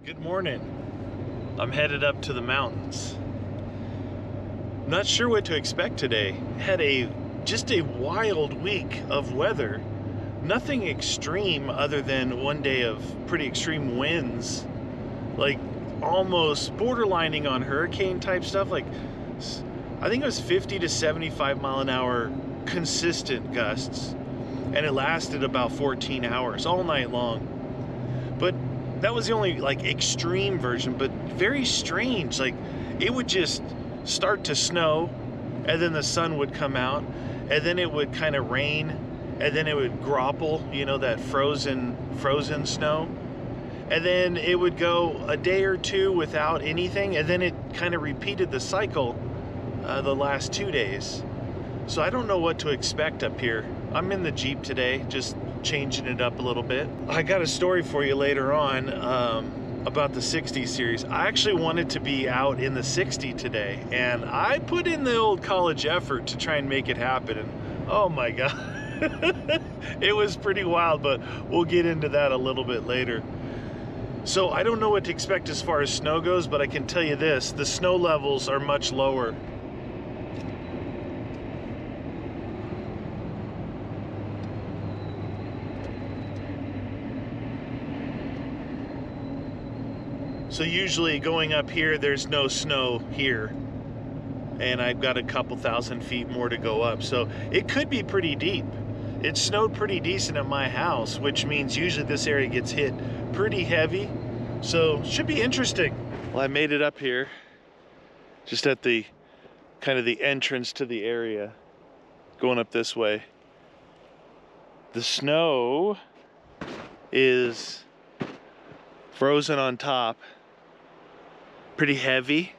Good morning. I'm headed up to the mountains. Not sure what to expect today. Had just a wild week of weather. Nothing extreme other than one day of pretty extreme winds. Like almost borderlining on hurricane type stuff. Like I think it was 50 to 75 mile an hour consistent gusts. And it lasted about 14 hours all night long. But that was the only like extreme version, but very strange. Like it would just start to snow and then the sun would come out and then it would kind of rain and then it would grapple, you know, that frozen snow. And then it would go a day or two without anything, and then it kind of repeated the cycle the last 2 days. So I don't know what to expect up here. I'm in the Jeep today, just changing it up a little bit. I got a story for you later on about the 60 series. I actually wanted to be out in the 60 today, and I put in the old college effort to try and make it happen, and oh my God. It was pretty wild, but we'll get into that a little bit later. So I don't know what to expect as far as snow goes, but I can tell you this, the snow levels are much lower. So usually going up here, there's no snow here. And I've got a couple thousand feet more to go up. So it could be pretty deep. It snowed pretty decent at my house, which means usually this area gets hit pretty heavy. So should be interesting. Well, I made it up here, just at the kind of the entrance to the area, going up this way. The snow is frozen on top, pretty heavy.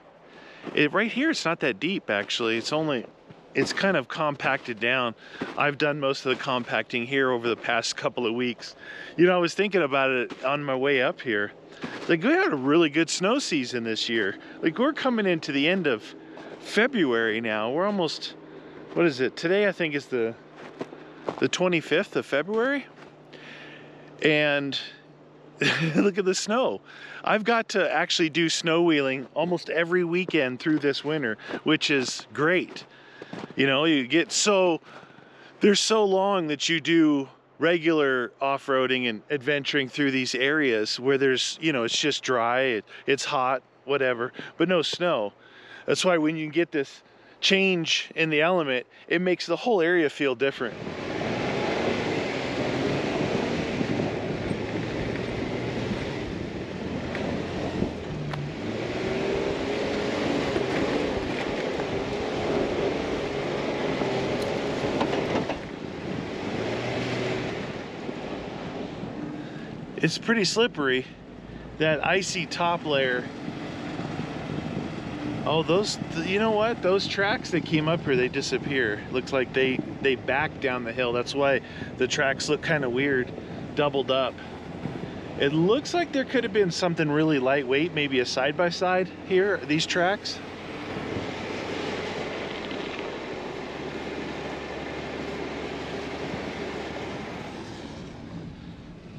Right here, it's not that deep actually. It's kind of compacted down. I've done most of the compacting here over the past couple of weeks. You know, I was thinking about it on my way up here. Like, we had a really good snow season this year. Like, we're coming into the end of February now. We're almost, what is it? Today, I think, is the 25th of February. And look at the snow. I've got to actually do snow wheeling almost every weekend through this winter, which is great. You know, you get they're so long that you do regular off-roading and adventuring through these areas where there's, you know, it's just dry, it's hot, whatever, but no snow. That's why when you get this change in the element, it makes the whole area feel different. It's pretty slippery, that icy top layer. Oh, you know what? Those tracks that came up here, they disappear. Looks like they back down the hill. That's why the tracks look kind of weird, doubled up. It looks like there could have been something really lightweight, maybe a side-by-side here, these tracks.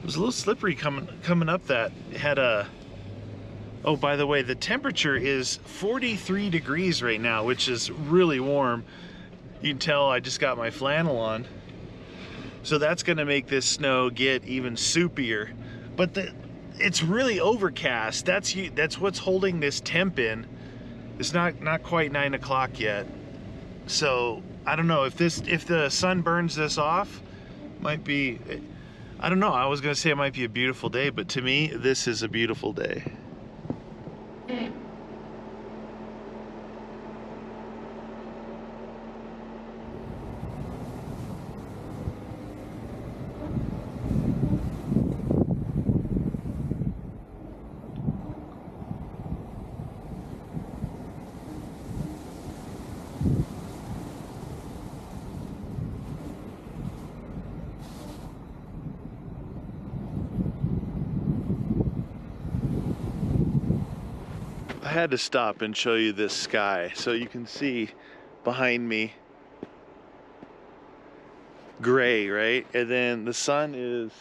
It was a little slippery coming up that. It had a, oh, by the way, the temperature is 43 degrees right now, which is really warm. You can tell I just got my flannel on. So that's gonna make this snow get even soupier. But it's really overcast. That's what's holding this temp in. It's not quite 9 o'clock yet. So I don't know if the sun burns this off, might be, I don't know, I was gonna say it might be a beautiful day, but to me, this is a beautiful day. I had to stop and show you this sky so you can see behind me gray, right? And then the sun is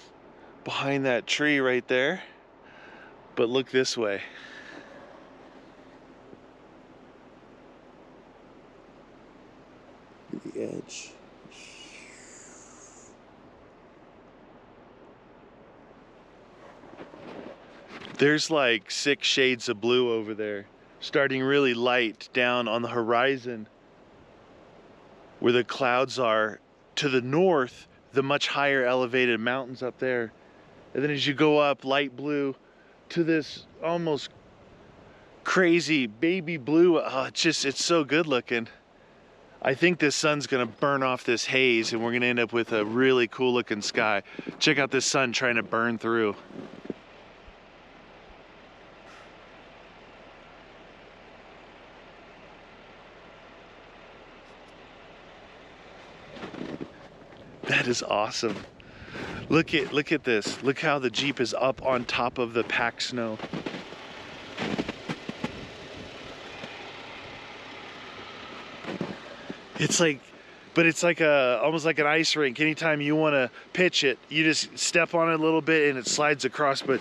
behind that tree right there. But look this way. The edge. There's like 6 shades of blue over there, starting really light down on the horizon where the clouds are. To the north, the much higher elevated mountains up there. And then as you go up, light blue to this almost crazy baby blue. Oh, it's so good looking. I think this sun's gonna burn off this haze and we're gonna end up with a really cool looking sky. Check out this sun trying to burn through. That is awesome. Look at this. Look how the Jeep is up on top of the packed snow. It's like, but it's like almost like an ice rink. Anytime you want to pitch it, you just step on it a little bit and it slides across. But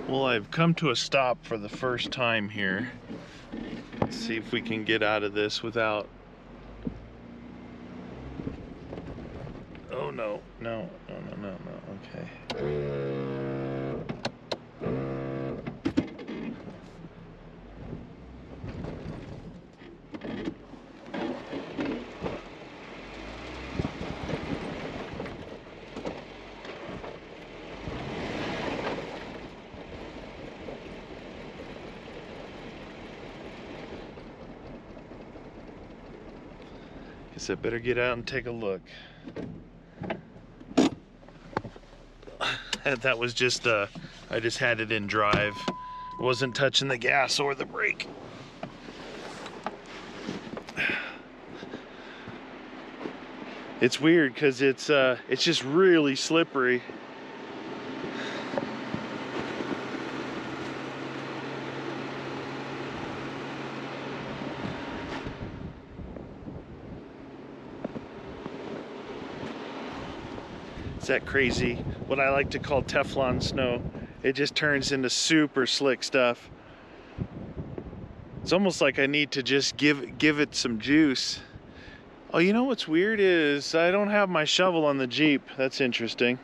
well, I've come to a stop for the first time here. Let's see if we can get out of this without... Oh no, no, no, no, no, no, okay. Guess I better get out and take a look. That was just, I just had it in drive. Wasn't touching the gas or the brake. It's weird because it's just really slippery. It's that crazy, what I like to call Teflon snow. It just turns into super slick stuff. It's almost like I need to just give it some juice. Oh, you know what's weird is I don't have my shovel on the Jeep. That's interesting.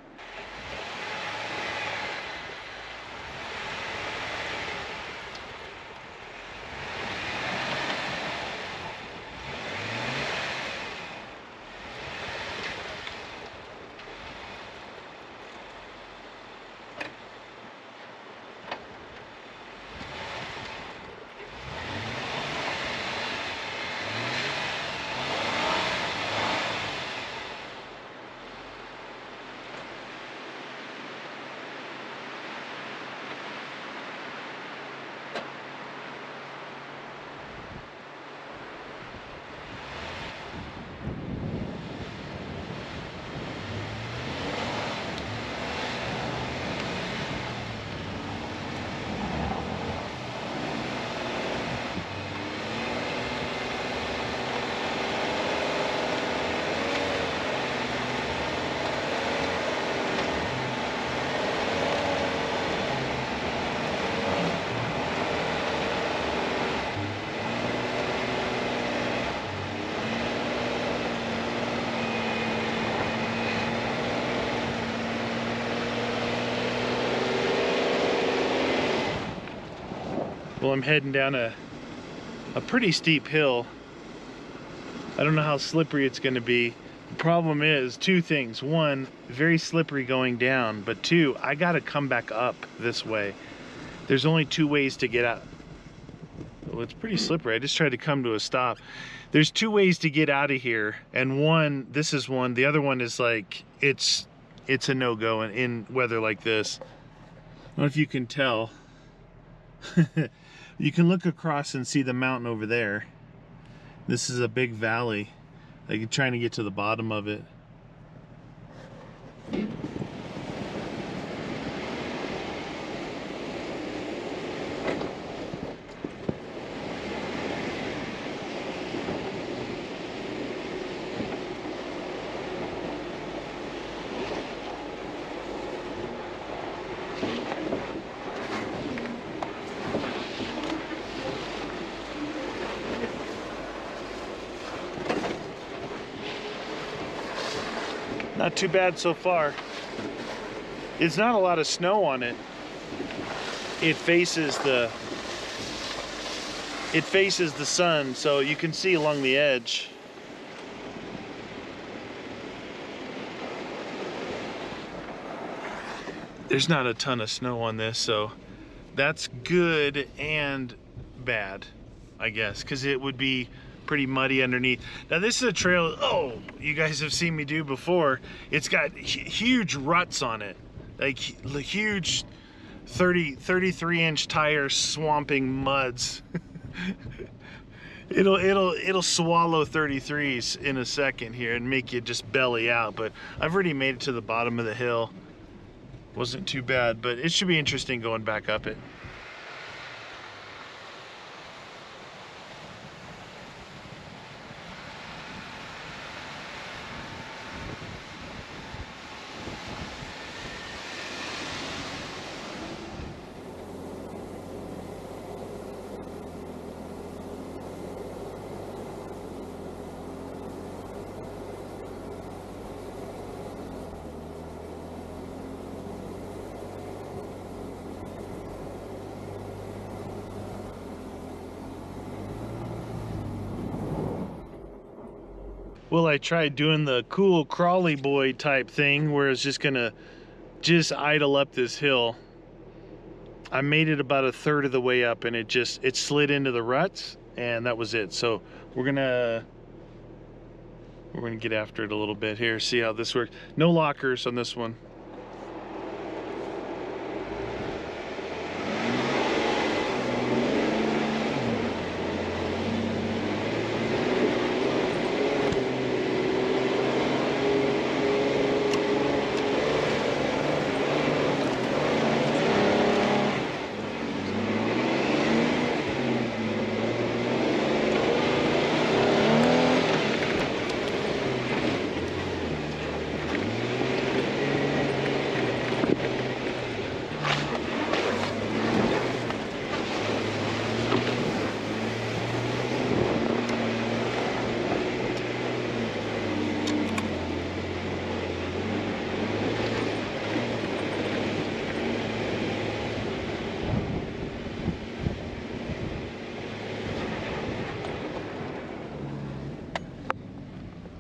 Well, I'm heading down a pretty steep hill. I don't know how slippery it's going to be. The problem is two things. One, very slippery going down, but two, I got to come back up this way. There's only 2 ways to get out. Well, it's pretty slippery. I just tried to come to a stop. There's 2 ways to get out of here, and one, this is one. The other one is like, it's a no-go in weather like this. I don't know if you can tell. You can look across and see the mountain over there. This is a big valley. like trying to get to the bottom of it. Not too bad so far. It's not a lot of snow on it. It faces the sun, so you can see along the edge. There's not a ton of snow on this, so that's good and bad, I guess, because it would be pretty muddy underneath. Now this is a trail, oh, you guys have seen me do before. It's got huge ruts on it, like huge 33-inch tire swamping muds. It'll swallow 33s in a second here and make you just belly out, but I've already made it to the bottom of the hill. Wasn't too bad, but it should be interesting going back up it. Well, I tried doing the cool crawly boy type thing where it's just gonna idle up this hill. I made it about a third of the way up and it slid into the ruts and that was it. So we're gonna get after it a little bit here, see how this works. No lockers on this one.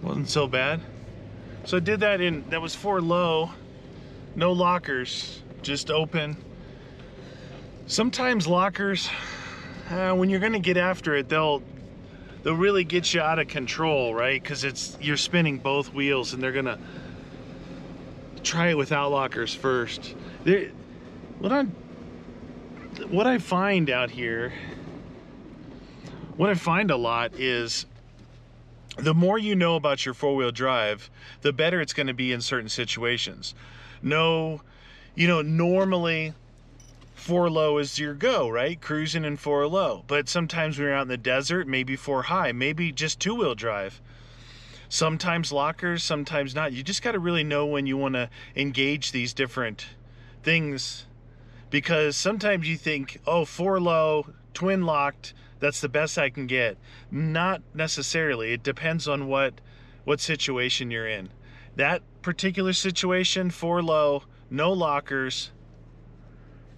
Wasn't so bad. So I did that that was 4 low, no lockers, just open. Sometimes lockers, when you're gonna get after it, they'll really get you out of control, right? Because you're spinning both wheels and they're gonna try it without lockers first. What I find out here, what I find a lot is the more you know about your 4-wheel drive, the better it's going to be in certain situations. No, normally 4 low is your go, right? Cruising in 4 low. But sometimes when you're out in the desert, maybe 4 high, maybe just 2-wheel drive. Sometimes lockers, sometimes not. You just got to really know when you want to engage these different things, because sometimes you think, oh, 4 low, twin locked, that's the best I can get. Not necessarily. It depends on what situation you're in. That particular situation, 4 low, no lockers.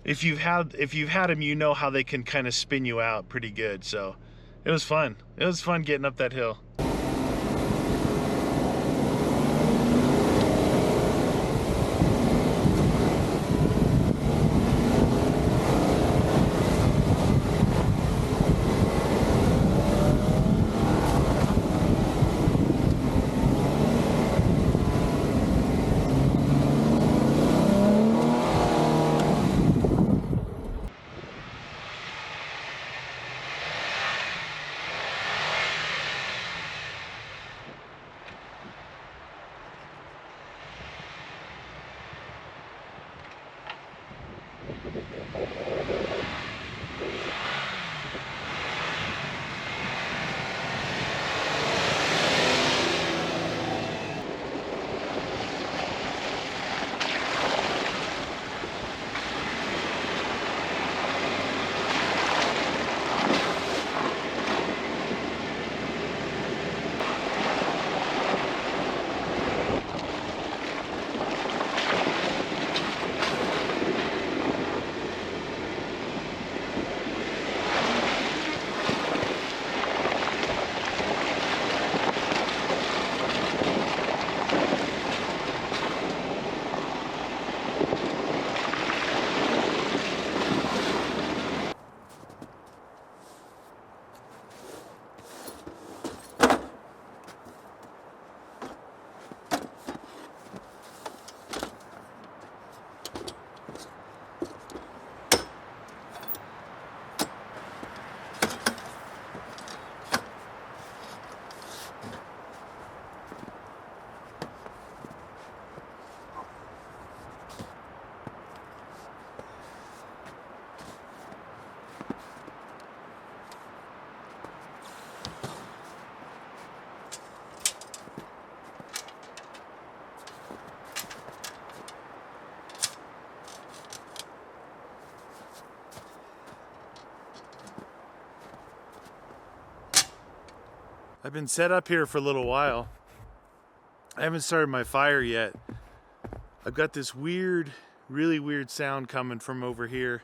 If you've had them, you know how they can kind of spin you out pretty good. So it was fun. It was fun getting up that hill. I've been set up here for a little while. I haven't started my fire yet. I've got this weird, really weird sound coming from over here.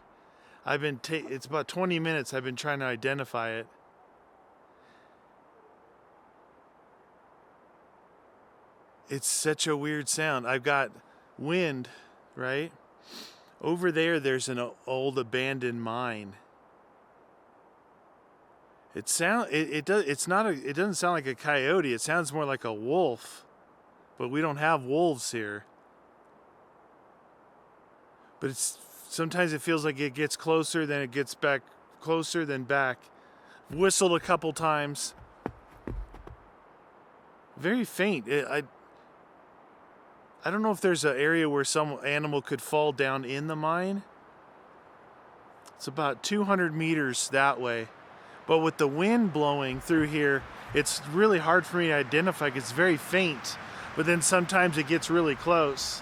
It's about 20 minutes I've been trying to identify it. It's such a weird sound. I've got wind, right? Over there's an old abandoned mine. It doesn't sound like a coyote. It sounds more like a wolf. But we don't have wolves here. But sometimes it feels like it gets closer, then it gets back closer, then back. Whistled a couple times. Very faint. I don't know if there's an area where some animal could fall down in the mine. It's about 200 meters that way. But with the wind blowing through here, it's really hard for me to identify because it's very faint. But then sometimes it gets really close.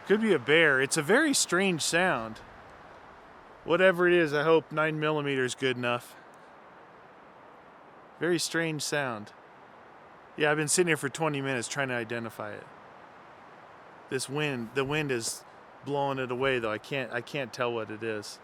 Could be a bear. It's a very strange sound. Whatever it is, I hope 9mm is good enough. Very strange sound. Yeah, I've been sitting here for 20 minutes trying to identify it. The wind is blowing it away though. I can't tell what it is.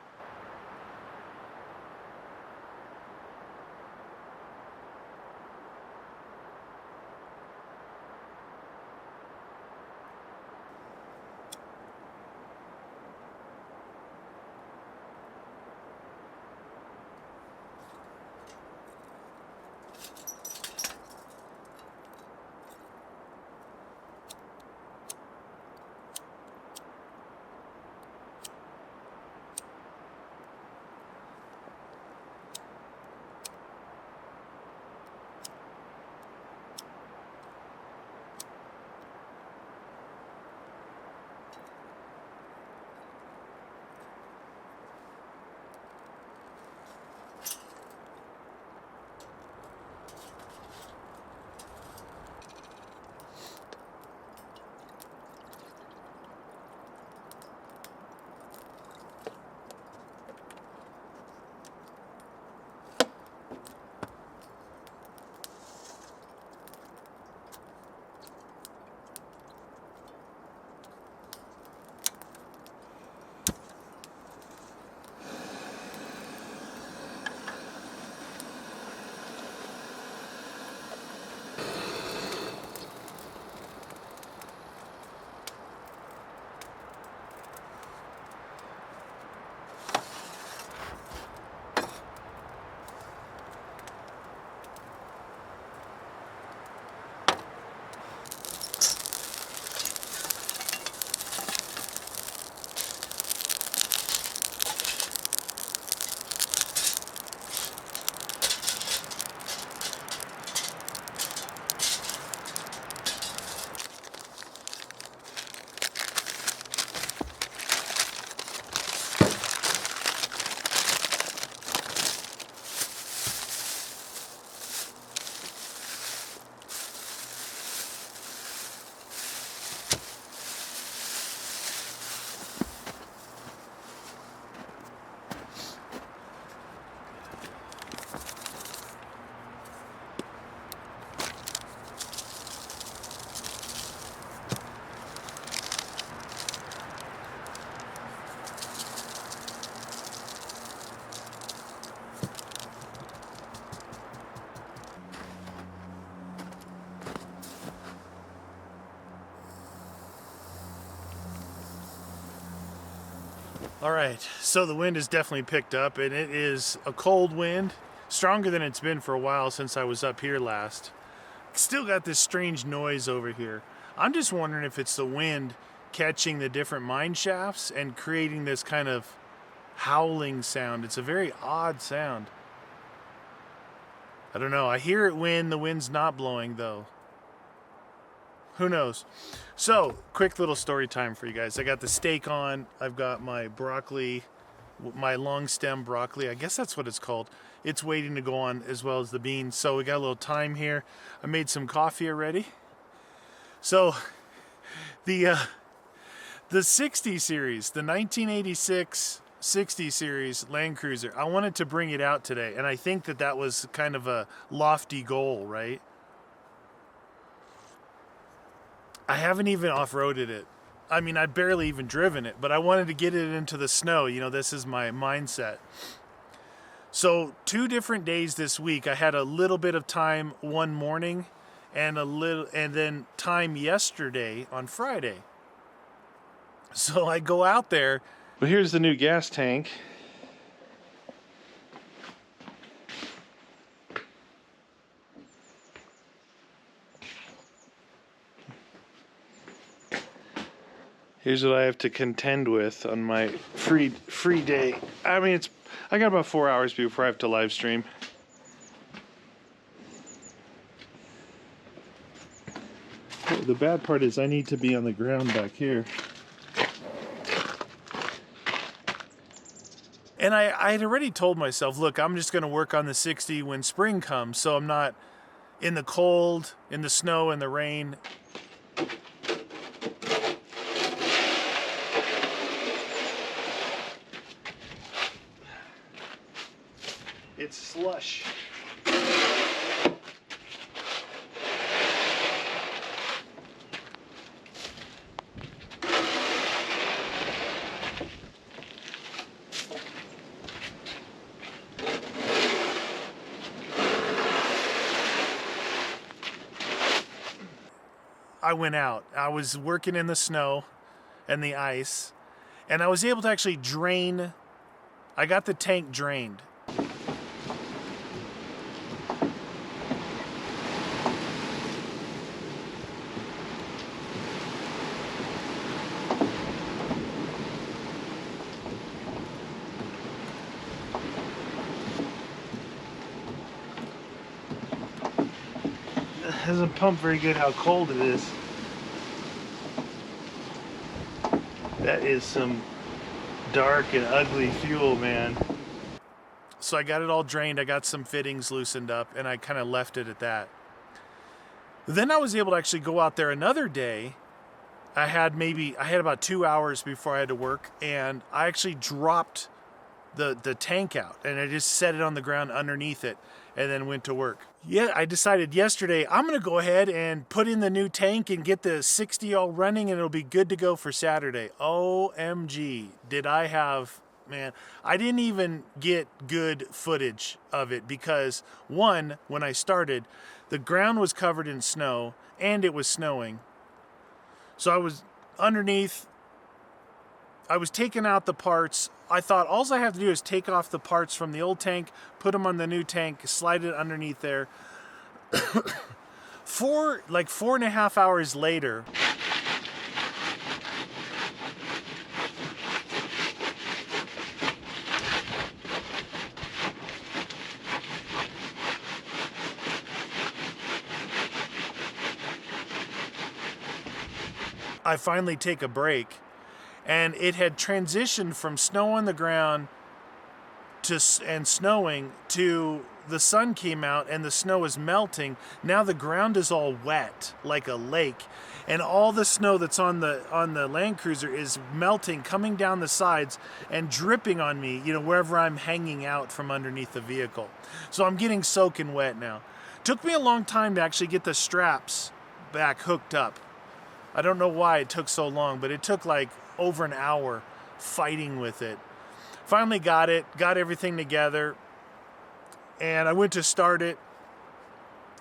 All right, so the wind has definitely picked up, and it is a cold wind, stronger than it's been for a while since I was up here last. Still got this strange noise over here. I'm just wondering if it's the wind catching the different mine shafts and creating this kind of howling sound. It's a very odd sound. I don't know. I hear it when the wind's not blowing, though. Who knows? So, quick little story time for you guys. I got the steak on. I've got my broccoli, my long stem broccoli. I guess that's what it's called. It's waiting to go on, as well as the beans. So we got a little time here. I made some coffee already. So the 60 series, the 1986 60 series Land Cruiser. I wanted to bring it out today, and I think that that was kind of a lofty goal, right? I haven't even off-roaded it. I mean, I've barely even driven it, but I wanted to get it into the snow. You know, this is my mindset. So 2 different days this week, I had a little bit of time one morning and then time yesterday on Friday. So I go out there. Well, here's the new gas tank. Here's what I have to contend with on my free day. I mean, I got about 4 hours before I have to live stream. The bad part is I need to be on the ground back here. And I had already told myself, look, I'm just going to work on the 60 when spring comes, so I'm not in the cold, in the snow, in the rain. It's slush. I went out. I was working in the snow and the ice, and I was able to actually drain. I got the tank drained. It doesn't pump very good how cold it is. That is some dark and ugly fuel, man. So I got it all drained, I got some fittings loosened up, and I kind of left it at that. Then I was able to actually go out there another day. I had about 2 hours before I had to work, and I actually dropped the tank out, and I just set it on the ground underneath it and then went to work. Yeah, I decided yesterday I'm gonna go ahead and put in the new tank and get the 60 all running, and it'll be good to go for Saturday. OMG, did I have, man, I didn't even get good footage of it because one, when I started, the ground was covered in snow and it was snowing. So I was underneath, I was taking out the parts. I thought all I have to do is take off the parts from the old tank, put them on the new tank, slide it underneath there. 4.5 hours later, I finally take a break. And it had transitioned from snow on the ground and snowing to the sun came out and the snow is melting. Now the ground is all wet like a lake, and all the snow that's on the Land Cruiser is melting, coming down the sides and dripping on me, you know, wherever I'm hanging out from underneath the vehicle. So I'm getting soaking wet now. Took me a long time to actually get the straps back hooked up. I don't know why it took so long, but it took like over an hour fighting with it. Finally got everything together, and I went to start it.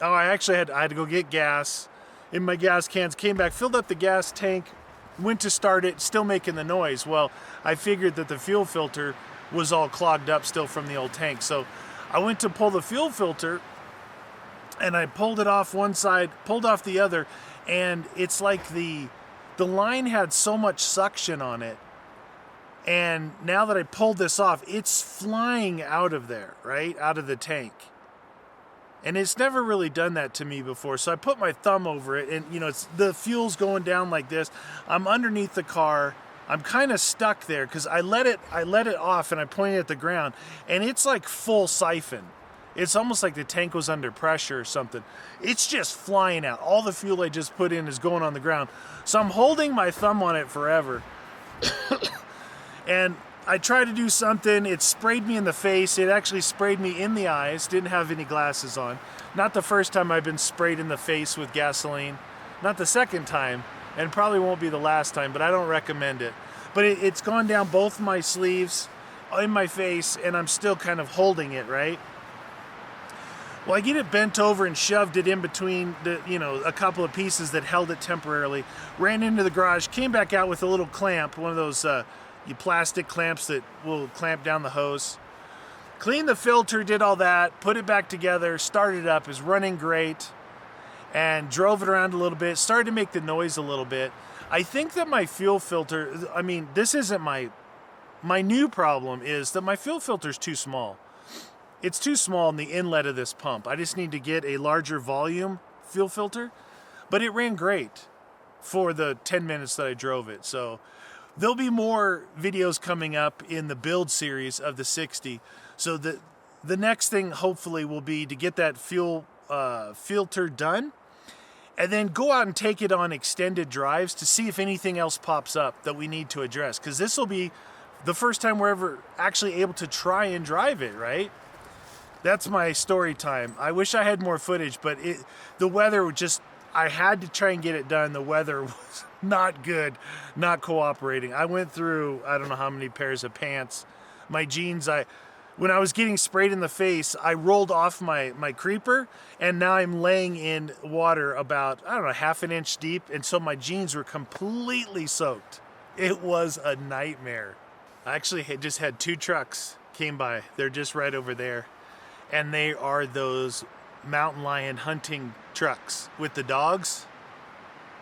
Oh, I had to go get gas in my gas cans, came back, filled up the gas tank, went to start it, still making the noise. Well, I figured that the fuel filter was all clogged up still from the old tank. So I went to pull the fuel filter, and I pulled it off one side, pulled off the other, and it's like the line had so much suction on it, and now that I pulled this off, it's flying out of there, right? Out of the tank. And it's never really done that to me before. So I put my thumb over it, and you know, the fuel's going down like this. I'm underneath the car. I'm kind of stuck there because I let it off and I pointed at the ground, and it's like full siphon. It's almost like the tank was under pressure or something. It's just flying out. All the fuel I just put in is going on the ground. So I'm holding my thumb on it forever. And I tried to do something, it sprayed me in the face, it actually sprayed me in the eyes, didn't have any glasses on. Not the first time I've been sprayed in the face with gasoline, not the second time, and probably won't be the last time, but I don't recommend it. But it's gone down both my sleeves, in my face, and I'm still kind of holding it, right? Well, I get it bent over and shoved it in between a couple of pieces that held it temporarily. Ran into the garage, came back out with a little clamp, one of those plastic clamps that will clamp down the hose. Cleaned the filter, did all that, put it back together, started it up, is running great, and drove it around a little bit, started to make the noise a little bit. I think that my fuel filter, this isn't my new problem is that my fuel filter is too small. It's too small in the inlet of this pump. I just need to get a larger volume fuel filter, but it ran great for the 10 minutes that I drove it. So there'll be more videos coming up in the build series of the 60. So the next thing hopefully will be to get that fuel filter done and then go out and take it on extended drives to see if anything else pops up that we need to address. Because this will be the first time we're ever actually able to try and drive it, right? That's my story time. I wish I had more footage, but the weather just, I had to try and get it done. The weather was not good, not cooperating. I went through, I don't know how many pairs of pants. My jeans, when I was getting sprayed in the face, I rolled off my creeper, and now I'm laying in water about, I don't know, half an inch deep, and so my jeans were completely soaked. It was a nightmare. I actually just had 2 trucks came by. They're just right over there. And they are those mountain lion hunting trucks with the dogs,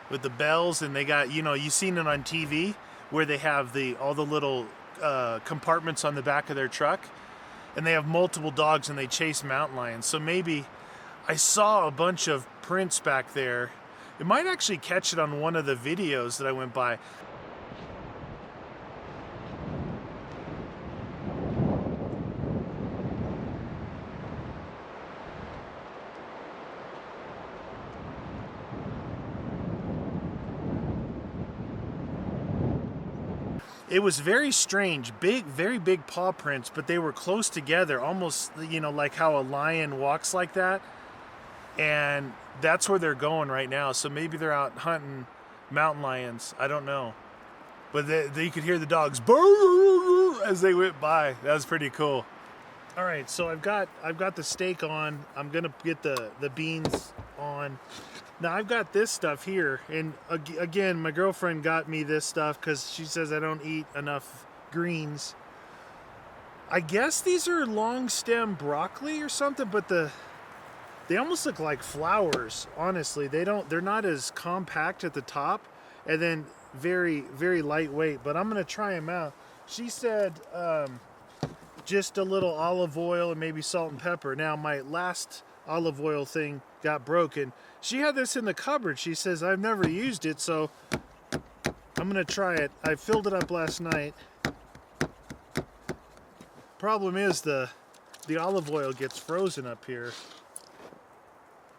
with the bells, and they got, you've seen it on TV where they have all the little compartments on the back of their truck, and they have multiple dogs and they chase mountain lions. So maybe I saw a bunch of prints back there. It might actually catch it on one of the videos that I went by. It was very strange, very big paw prints, but they were close together, almost, like how a lion walks like that. And that's where they're going right now. So maybe they're out hunting mountain lions. I don't know. But you could hear the dogs burr as they went by. That was pretty cool. All right, so I've got the steak on. I'm gonna get the beans on. Now I've got this stuff here, and again, my girlfriend got me this stuff because she says I don't eat enough greens. I guess these are long stem broccoli or something, but they almost look like flowers. Honestly, they're not as compact at the top, and then very, very lightweight. But I'm gonna try them out. She said just a little olive oil and maybe salt and pepper. Now my last olive oil thing got broken. She had this in the cupboard. She says, I've never used it, so I'm gonna try it. I filled it up last night. Problem is the olive oil gets frozen up here.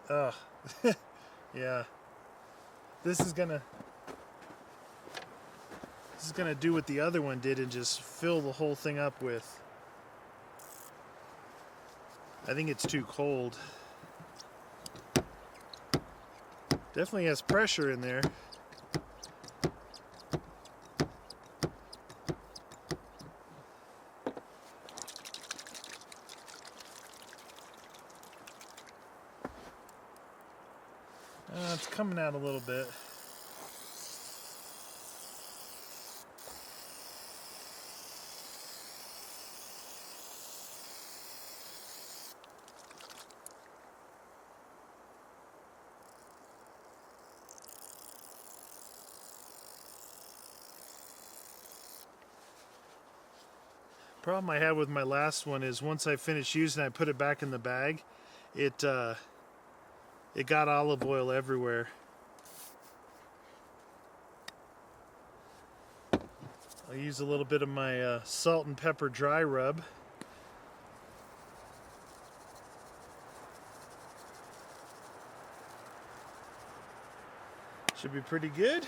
Ugh. Yeah. This is gonna do what the other one did and just fill the whole thing up with. I think it's too cold. Definitely has pressure in there. It's coming out a little bit. Problem I had with my last one is once I finished using it, I put it back in the bag. It got olive oil everywhere. I'll use a little bit of my salt and pepper dry rub. Should be pretty good.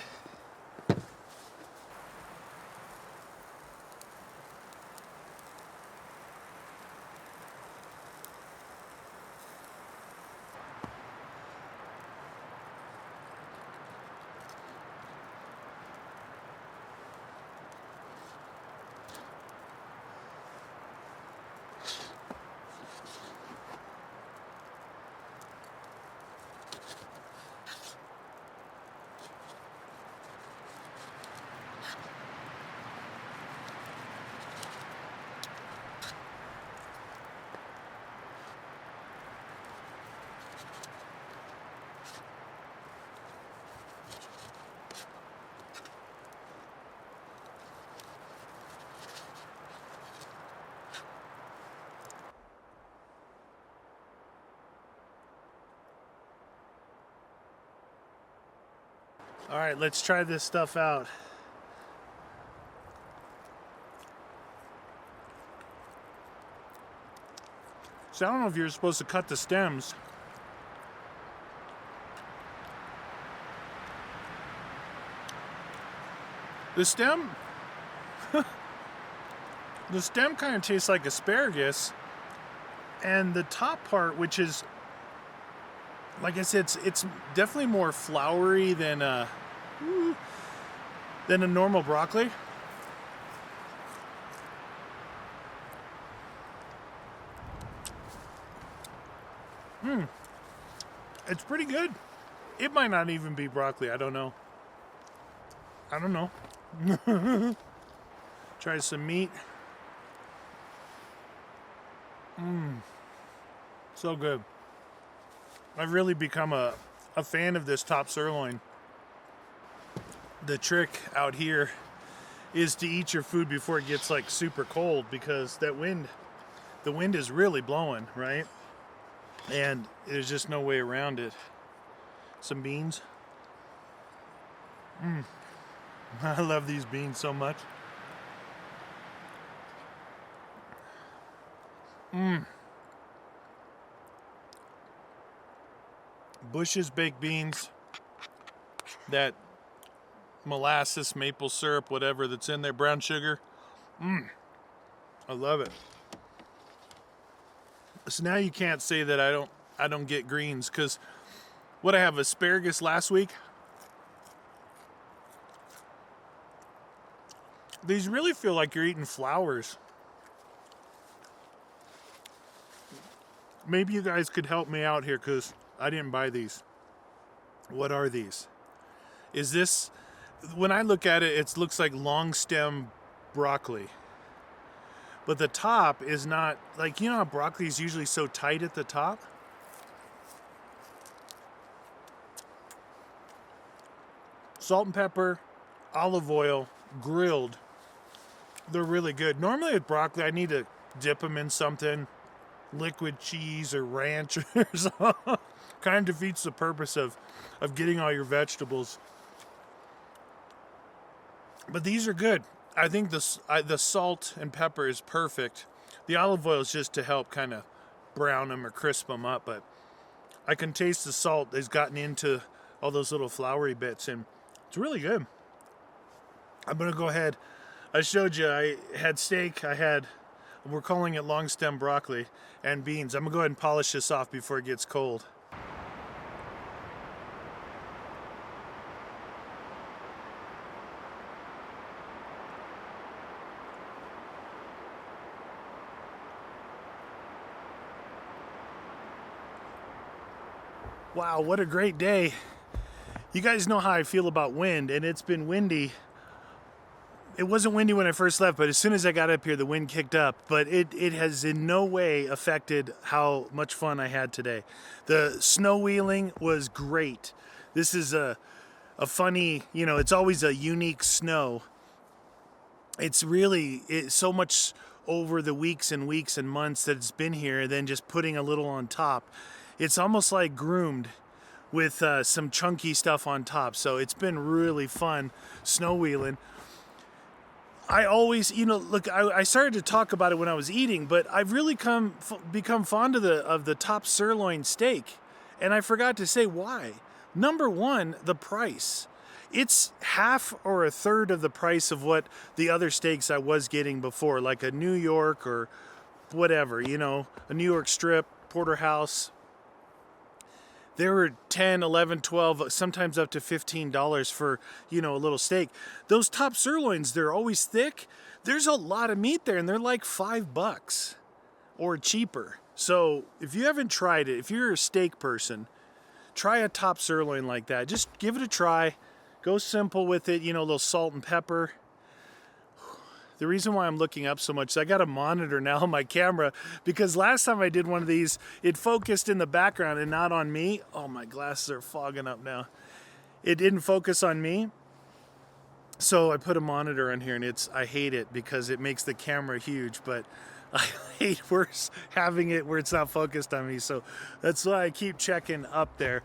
All right, let's try this stuff out. So I don't know if you're supposed to cut the stems. The stem, the stem kind of tastes like asparagus, and the top part, which is, like I said, it's definitely more floury than a normal broccoli. It's pretty good. It might not even be broccoli. I don't know. Try some meat. So good. I've really become a fan of this top sirloin. The trick out here is to eat your food before it gets like super cold, because the wind is really blowing, right? And there's just no way around it. Some beans. I love these beans so much. Bush's baked beans, that molasses, maple syrup, whatever that's in there, brown sugar. I love it. So now you can't say that I don't get greens, because what I have asparagus last week. These really feel like you're eating flowers. Maybe you guys could help me out here, because I didn't buy these. What are these? Is this, when I look at it, it looks like long stem broccoli. But the top is not, like, you know how broccoli is usually so tight at the top? Salt and pepper, olive oil, grilled. They're really good. Normally with broccoli, I need to dip them in something, liquid cheese or ranch or something. Kind of defeats the purpose of getting all your vegetables. But these are good. I think the salt and pepper is perfect. The olive oil is just to help kind of brown them or crisp them up, but I can taste the salt has gotten into all those little floury bits, and it's really good. I'm gonna go ahead. I showed you I had steak. We're calling it long stem broccoli, and beans. I'm gonna go ahead and polish this off before it gets cold. Wow, what a great day. You guys know how I feel about wind, and it's been windy. It wasn't windy when I first left, but as soon as I got up here, the wind kicked up. But it has in no way affected how much fun I had today. The snow wheeling was great. This is a funny, it's always a unique snow. It's so much over the weeks and weeks and months that it's been here, and then just putting a little on top. It's almost like groomed with some chunky stuff on top. So it's been really fun snow wheeling. I always, look, I started to talk about it when I was eating, but I've really become fond of the top sirloin steak. And I forgot to say why. Number one, the price. It's half or a third of the price of what the other steaks I was getting before, like a New York or whatever, a New York strip, porterhouse. They were 10, 11, 12, sometimes up to $15 for, a little steak. Those top sirloins, they're always thick. There's a lot of meat there, and they're like $5 or cheaper. So if you haven't tried it, if you're a steak person, try a top sirloin like that. Just give it a try. Go simple with it, a little salt and pepper. The reason why I'm looking up so much is I got a monitor now on my camera, because last time I did one of these, it focused in the background and not on me. Oh, my glasses are fogging up now. It didn't focus on me. So I put a monitor on here, and I hate it because it makes the camera huge, but I hate worse having it where it's not focused on me. So that's why I keep checking up there.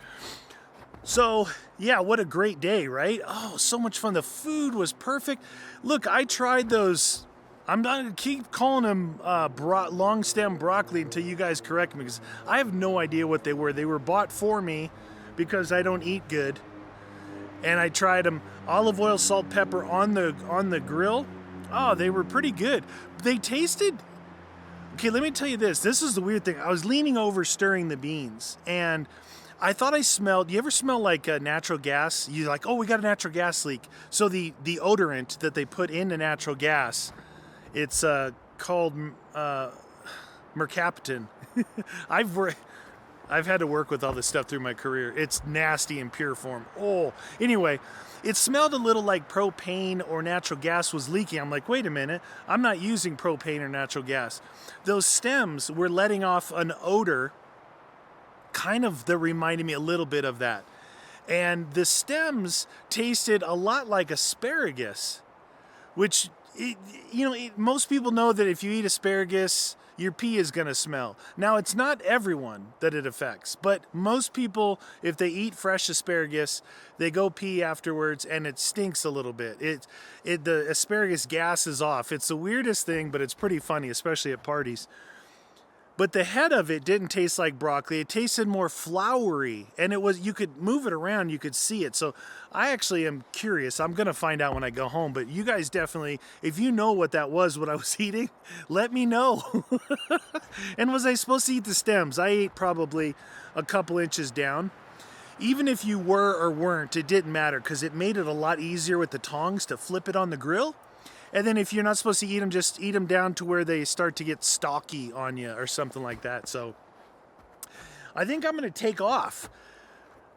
So, yeah, what a great day, right? Oh, so much fun. The food was perfect. Look, I tried those. I'm not going to keep calling them long stem broccoli until you guys correct me because I have no idea what they were. They were bought for me because I don't eat good. And I tried them olive oil, salt, pepper on the grill. Oh, they were pretty good. They tasted. Okay, let me tell you this. This is the weird thing. I was leaning over stirring the beans and I thought I smelled. You ever smell like natural gas? You're like, oh, we got a natural gas leak. So the odorant that they put into natural gas, it's called mercaptan. I've had to work with all this stuff through my career. It's nasty in pure form. Oh, anyway, it smelled a little like propane or natural gas was leaking. I'm like, wait a minute, I'm not using propane or natural gas. Those stems were letting off an odor, kind of that reminded me a little bit of that. And the stems tasted a lot like asparagus, which, most people know that if you eat asparagus, your pee is going to smell. Now, it's not everyone that it affects, but most people, if they eat fresh asparagus, they go pee afterwards and it stinks a little bit. The asparagus gas is off. It's the weirdest thing, but it's pretty funny, especially at parties. But the head of it didn't taste like broccoli. It tasted more floury, and you could move it around, you could see it. So I actually am curious. I'm going to find out when I go home, but you guys definitely, if you know what that was, what I was eating, let me know. And was I supposed to eat the stems? I ate probably a couple inches down. Even if you were or weren't, it didn't matter because it made it a lot easier with the tongs to flip it on the grill. And then if you're not supposed to eat them, just eat them down to where they start to get stalky on you or something like that. So I think I'm going to take off.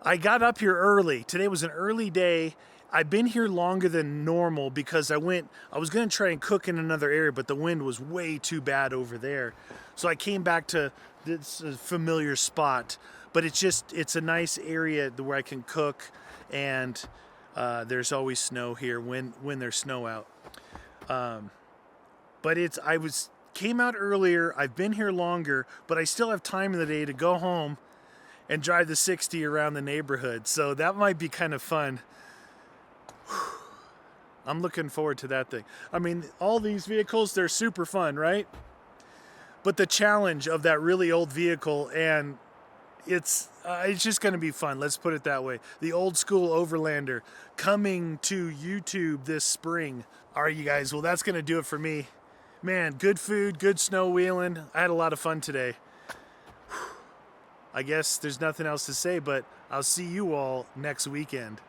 I got up here early. Today was an early day. I've been here longer than normal because I was going to try and cook in another area, but the wind was way too bad over there. So I came back to this familiar spot, but it's a nice area where I can cook, and there's always snow here when there's snow out. But came out earlier. I've been here longer, but I still have time in the day to go home and drive the 60 around the neighborhood. So that might be kind of fun. I'm looking forward to that thing. I mean, all these vehicles, they're super fun, right? But the challenge of that really old vehicle, and it's just going to be fun. Let's put it that way. The old school Overlander coming to YouTube this spring. All right, you guys. Well, that's going to do it for me. Man, good food, good snow wheeling. I had a lot of fun today. I guess there's nothing else to say, but I'll see you all next weekend.